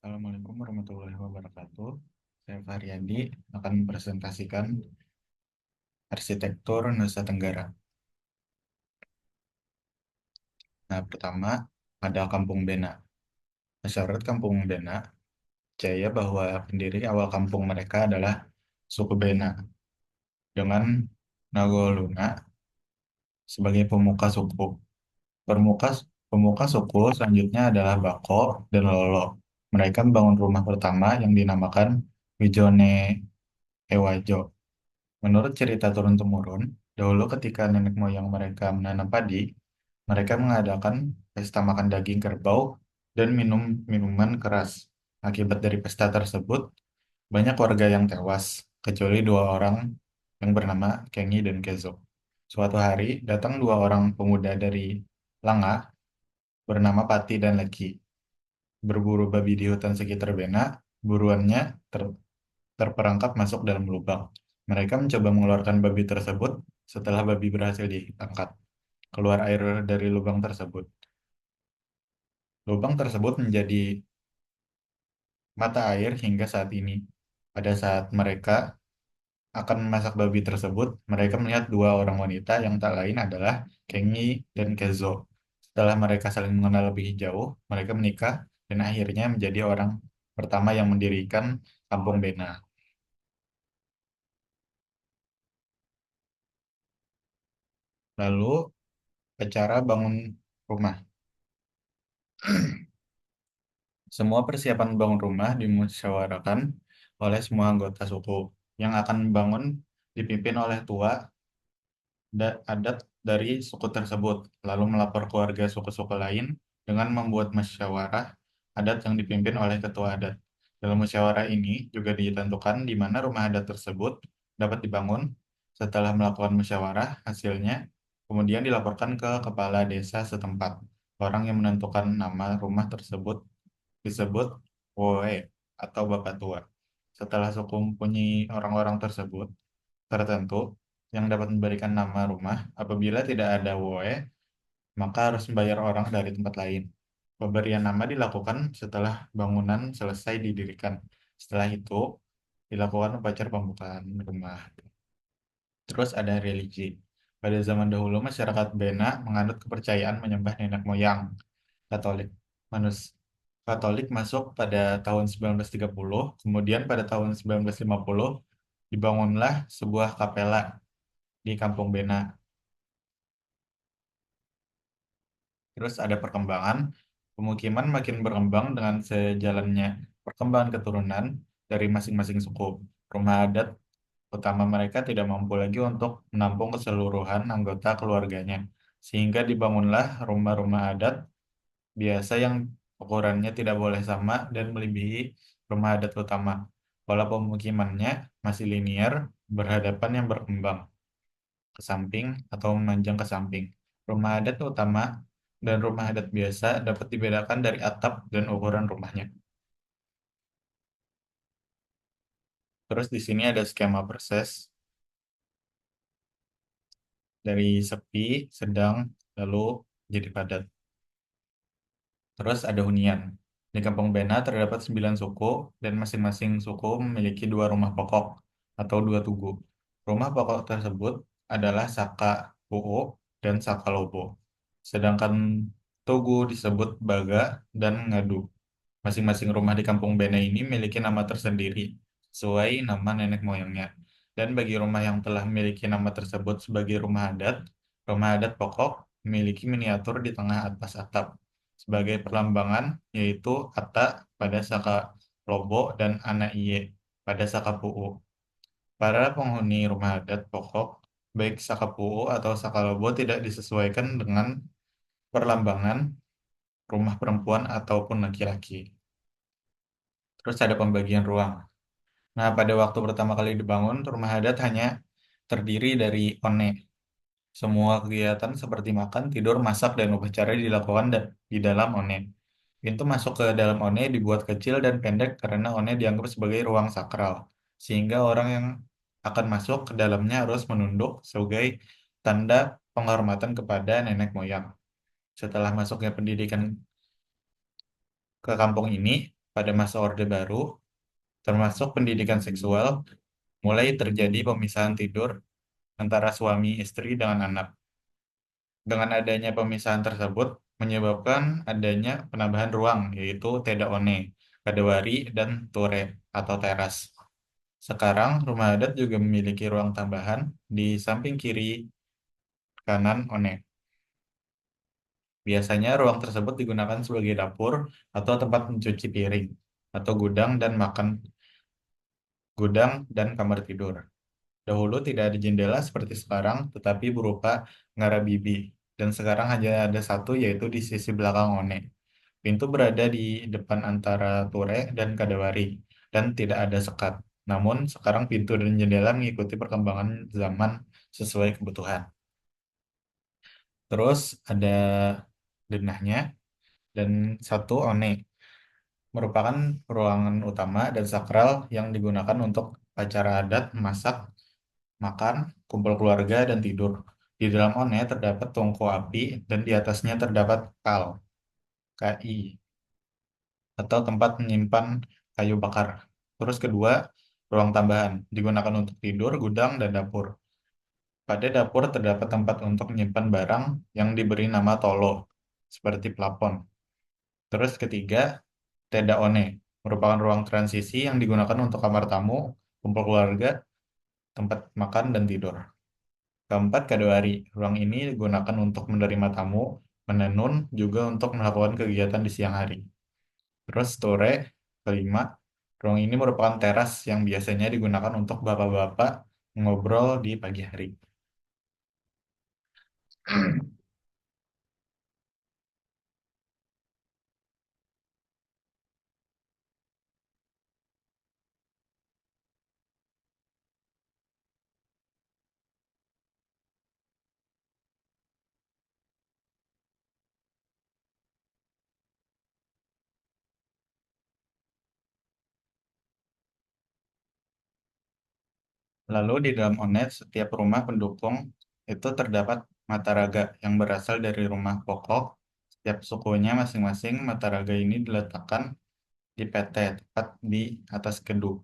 Assalamualaikum warahmatullahi wabarakatuh. Saya Faryadi akan mempresentasikan arsitektur Nusa Tenggara. Nah, pertama ada Kampung Bena. Masyarakat Kampung Bena percaya bahwa pendiri awal kampung mereka adalah suku Bena dengan Nagoluna sebagai pemuka suku. Pemuka pemuka suku selanjutnya adalah Bako dan Lolo. Mereka membangun rumah pertama yang dinamakan Wijone Ewajo. Menurut cerita turun-temurun, dahulu ketika nenek moyang mereka menanam padi, mereka mengadakan pesta makan daging kerbau dan minum minuman keras. Akibat dari pesta tersebut, banyak warga yang tewas, kecuali dua orang yang bernama Kengi dan Kezo. Suatu hari, datang dua orang pemuda dari Langa bernama Pati dan Leki. Berburu babi di hutan sekitar Bena, buruannya terperangkap masuk dalam lubang. Mereka mencoba mengeluarkan babi tersebut setelah babi berhasil diangkat. Keluar air dari lubang tersebut. Lubang tersebut menjadi mata air hingga saat ini. Pada saat mereka akan memasak babi tersebut, mereka melihat dua orang wanita yang tak lain adalah Kengi dan Kezo. Setelah mereka saling mengenal lebih jauh, mereka menikah dan akhirnya menjadi orang pertama yang mendirikan Kampung Bena. Lalu, cara bangun rumah. Semua persiapan bangun rumah dimusyawarahkan oleh semua anggota suku. Yang akan membangun dipimpin oleh tua adat dari suku tersebut, lalu melapor keluarga suku-suku lain dengan membuat musyawarah adat yang dipimpin oleh ketua adat. Dalam musyawarah ini juga ditentukan di mana rumah adat tersebut dapat dibangun. Setelah melakukan musyawarah, hasilnya kemudian dilaporkan ke kepala desa setempat. Orang yang menentukan nama rumah tersebut disebut Woe atau Bapak Tua. Setelah suku mempunyai orang-orang tersebut tertentu yang dapat memberikan nama rumah, apabila tidak ada Woe, maka harus membayar orang dari tempat lain. Pemberian nama dilakukan setelah bangunan selesai didirikan. Setelah itu, dilakukan upacara pembukaan rumah. Terus ada religi. Pada zaman dahulu, masyarakat Bena menganut kepercayaan menyembah nenek moyang. Katolik. Manus Katolik masuk pada tahun 1930, kemudian pada tahun 1950 dibangunlah sebuah kapela di Kampung Bena. Terus ada perkembangan, pemukiman makin berkembang dengan sejalannya perkembangan keturunan dari masing-masing suku. Rumah adat utama mereka tidak mampu lagi untuk menampung keseluruhan anggota keluarganya, sehingga dibangunlah rumah-rumah adat biasa yang ukurannya tidak boleh sama dan melebihi rumah adat utama. Pola pemukimannya masih linier, berhadapan yang berkembang ke samping atau memanjang ke samping. Rumah adat utama dan rumah adat biasa dapat dibedakan dari atap dan ukuran rumahnya. Terus di sini ada skema proses dari sepi, sedang, lalu jadi padat. Terus ada hunian. Di Kampung Bena terdapat 9 suku dan masing-masing suku memiliki dua rumah pokok atau dua tugu. Rumah pokok tersebut adalah Saka Pu'u dan Saka Lobo. Sedangkan tugu disebut Baga dan Ngadu. Masing-masing rumah di Kampung Bena ini memiliki nama tersendiri sesuai nama nenek moyangnya. Dan bagi rumah yang telah memiliki nama tersebut sebagai rumah adat pokok memiliki miniatur di tengah atas atap sebagai perlambangan yaitu Ata pada Saka Lobo dan Ana Iye pada Saka Pu'u. Para penghuni rumah adat pokok, baik Saka Pu'u atau Saka Lobo tidak disesuaikan dengan perlambangan rumah perempuan ataupun laki-laki. Terus ada pembagian ruang. Nah, pada waktu pertama kali dibangun, rumah adat hanya terdiri dari one. Semua kegiatan seperti makan, tidur, masak, dan upacara dilakukan di dalam one. Pintu masuk ke dalam one dibuat kecil dan pendek karena one dianggap sebagai ruang sakral, sehingga orang yang akan masuk ke dalamnya harus menunduk sebagai tanda penghormatan kepada nenek moyang. Setelah masuknya pendidikan ke kampung ini, Pada masa Orde Baru, termasuk pendidikan seksual, mulai terjadi pemisahan tidur antara suami istri dengan anak. Dengan adanya pemisahan tersebut, menyebabkan adanya penambahan ruang, yaitu Teda One, Kadewari, dan Ture atau teras. Sekarang, rumah adat juga memiliki ruang tambahan di samping kiri kanan One. Biasanya ruang tersebut digunakan sebagai dapur atau tempat mencuci piring, atau gudang dan kamar tidur. Dahulu tidak ada jendela seperti sekarang, tetapi berupa ngarabibi. Dan sekarang hanya ada satu, yaitu di sisi belakang One. Pintu berada di depan antara Ture dan Kadawari, dan tidak ada sekat. Namun, sekarang pintu dan jendela mengikuti perkembangan zaman sesuai kebutuhan. Terus ada denahnya dan satu One, merupakan ruangan utama dan sakral yang digunakan untuk acara adat, masak, makan, kumpul keluarga, dan tidur. Di dalam One terdapat tungku api dan di atasnya terdapat KI, atau tempat menyimpan kayu bakar. Terus kedua, ruang tambahan digunakan untuk tidur, gudang, dan dapur. Pada dapur terdapat tempat untuk menyimpan barang yang diberi nama tolo, seperti plafon. Terus ketiga, Teda One, merupakan ruang transisi yang digunakan untuk kamar tamu, kumpul keluarga, tempat makan, dan tidur. Keempat, Kadewari. Ruang ini digunakan untuk menerima tamu, menenun, juga untuk melakukan kegiatan di siang hari. Terus Tore, kelima, ruang ini merupakan teras yang biasanya digunakan untuk bapak-bapak ngobrol di pagi hari. Lalu di dalam Onet, setiap rumah pendukung itu terdapat mataraga yang berasal dari rumah pokok. Setiap sukunya masing-masing mataraga ini diletakkan di PT, tepat di atas keduk.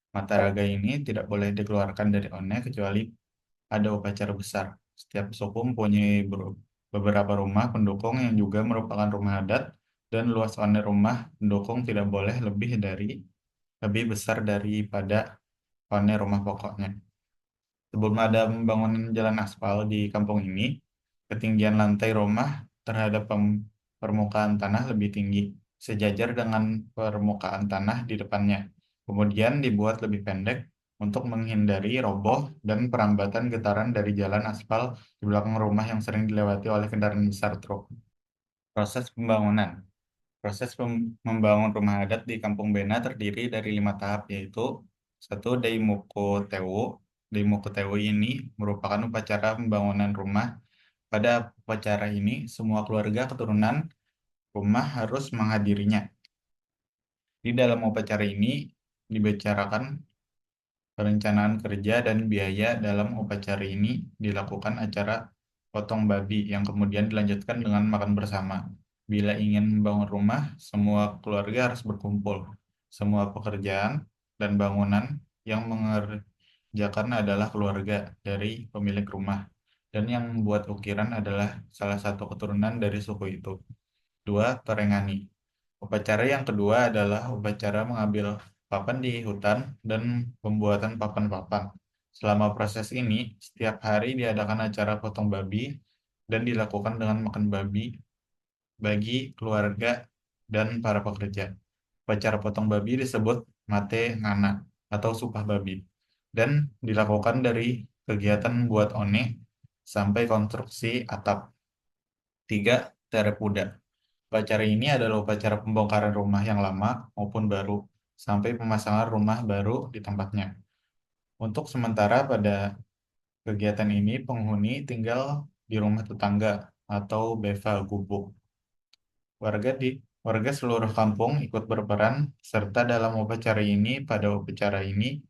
Mataraga ini tidak boleh dikeluarkan dari Onet kecuali ada upacara besar. Setiap suku mempunyai beberapa rumah pendukung yang juga merupakan rumah adat, dan luas Onet rumah pendukung tidak boleh lebih besar daripada Onet rumah pokoknya. Sebelum ada pembangunan jalan aspal di kampung ini, ketinggian lantai rumah terhadap permukaan tanah lebih tinggi, sejajar dengan permukaan tanah di depannya. Kemudian dibuat lebih pendek untuk menghindari roboh dan perambatan getaran dari jalan aspal di belakang rumah yang sering dilewati oleh kendaraan besar truk. Proses pembangunan. Membangun rumah adat di Kampung Bena terdiri dari 5 tahap, yaitu satu, Daimuku Tewu. Daimuku Tewu ini merupakan upacara pembangunan rumah. Pada upacara ini, semua keluarga keturunan rumah harus menghadirinya. Di dalam upacara ini dibicarakan perencanaan kerja dan biaya. Dalam upacara ini dilakukan acara potong babi yang kemudian dilanjutkan dengan makan bersama. Bila ingin membangun rumah, semua keluarga harus berkumpul. Semua pekerjaan dan bangunan yang mengerjakan adalah keluarga dari pemilik rumah, dan yang membuat ukiran adalah salah satu keturunan dari suku itu. Dua, Torengani. Upacara yang kedua adalah upacara mengambil papan di hutan dan pembuatan papan-papan. Selama proses ini, setiap hari diadakan acara potong babi dan dilakukan dengan makan babi bagi keluarga dan para pekerja. Upacara potong babi disebut mate ngana atau supah babi, dan dilakukan dari kegiatan membuat one sampai konstruksi atap. Tiga, Terepuda. Upacara ini adalah upacara pembongkaran rumah yang lama maupun baru, sampai pemasangan rumah baru di tempatnya. Untuk sementara pada kegiatan ini, penghuni tinggal di rumah tetangga atau beva gubuk. Warga di Warga seluruh kampung ikut berperan serta dalam upacara ini. Pada upacara ini,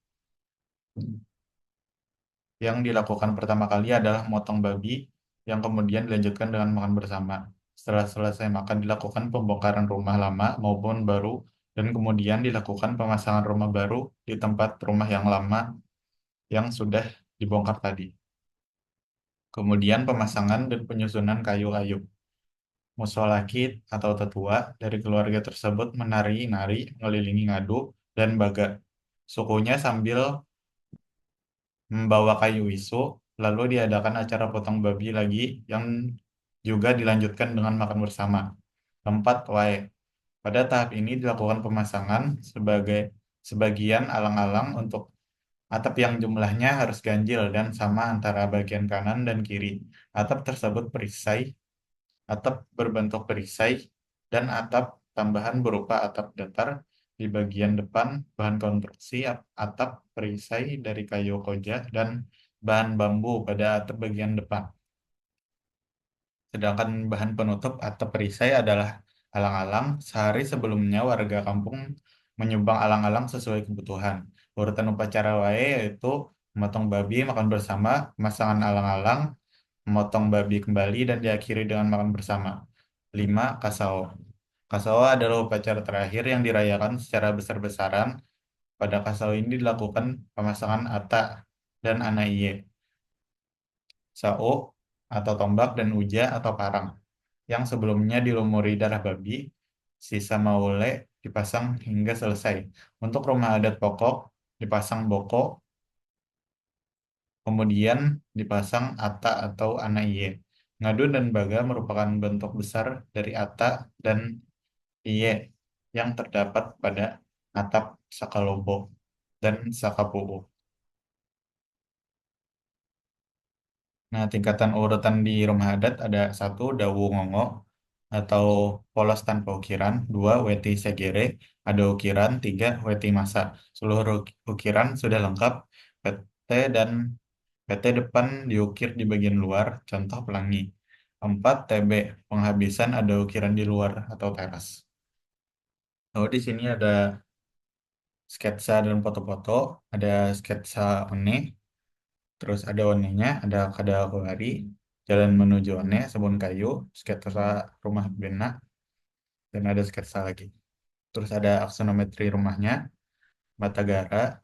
yang dilakukan pertama kali adalah motong babi, yang kemudian dilanjutkan dengan makan bersama. Setelah selesai makan, dilakukan pembongkaran rumah lama maupun baru dan kemudian dilakukan pemasangan rumah baru di tempat rumah yang lama yang sudah dibongkar tadi. Kemudian pemasangan dan penyusunan kayu-kayu. Musolaki atau tetua dari keluarga tersebut menari-nari mengelilingi ngadu dan baga sukunya sambil membawa kayu isu, lalu diadakan acara potong babi lagi yang juga dilanjutkan dengan makan bersama. Keempat, wae. Pada tahap ini dilakukan pemasangan sebagai sebagian alang-alang untuk atap yang jumlahnya harus ganjil dan sama antara bagian kanan dan kiri. Atap tersebut perisai, atap berbentuk perisai, dan atap tambahan berupa atap datar di bagian depan, bahan konstruksi atap perisai dari kayu koja dan bahan bambu pada atap bagian depan. Sedangkan bahan penutup atap perisai adalah alang-alang. Sehari sebelumnya warga kampung menyumbang alang-alang sesuai kebutuhan. Urutan upacara wae yaitu memotong babi, makan bersama, pemasangan alang-alang, memotong babi kembali, dan diakhiri dengan makan bersama. 5. Kasao. Kasao adalah upacara terakhir yang dirayakan secara besar-besaran. Pada kasao ini dilakukan pemasangan ata dan anaiye, sao atau tombak, dan uja atau parang yang sebelumnya dilumuri darah babi, sisa maule dipasang hingga selesai. Untuk rumah adat pokok, dipasang boko, kemudian dipasang ata atau anaiye. Ngadu dan baga merupakan bentuk besar dari ata dan iye yang terdapat pada atap sakalobo dan sakapuu. Nah, tingkatan urutan di rumah adat ada satu Dawu Ngongo atau polos tanpa ukiran, dua Weti Segere, ada ukiran, tiga Weti Masa. Seluruh ukiran sudah lengkap, PT dan PT depan diukir di bagian luar, contoh pelangi. Empat TB, penghabisan ada ukiran di luar atau teras. Oh, di sini ada sketsa dan foto-foto, ada sketsa one, terus ada one-nya, ada Kadakuari, jalan menuju one, Sabun Kayu, sketsa rumah Bena, dan ada sketsa lagi. Terus ada aksonometri rumahnya, Batagara,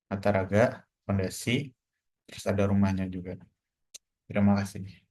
Mataraga, Fondasi, terus ada rumahnya juga. Terima kasih.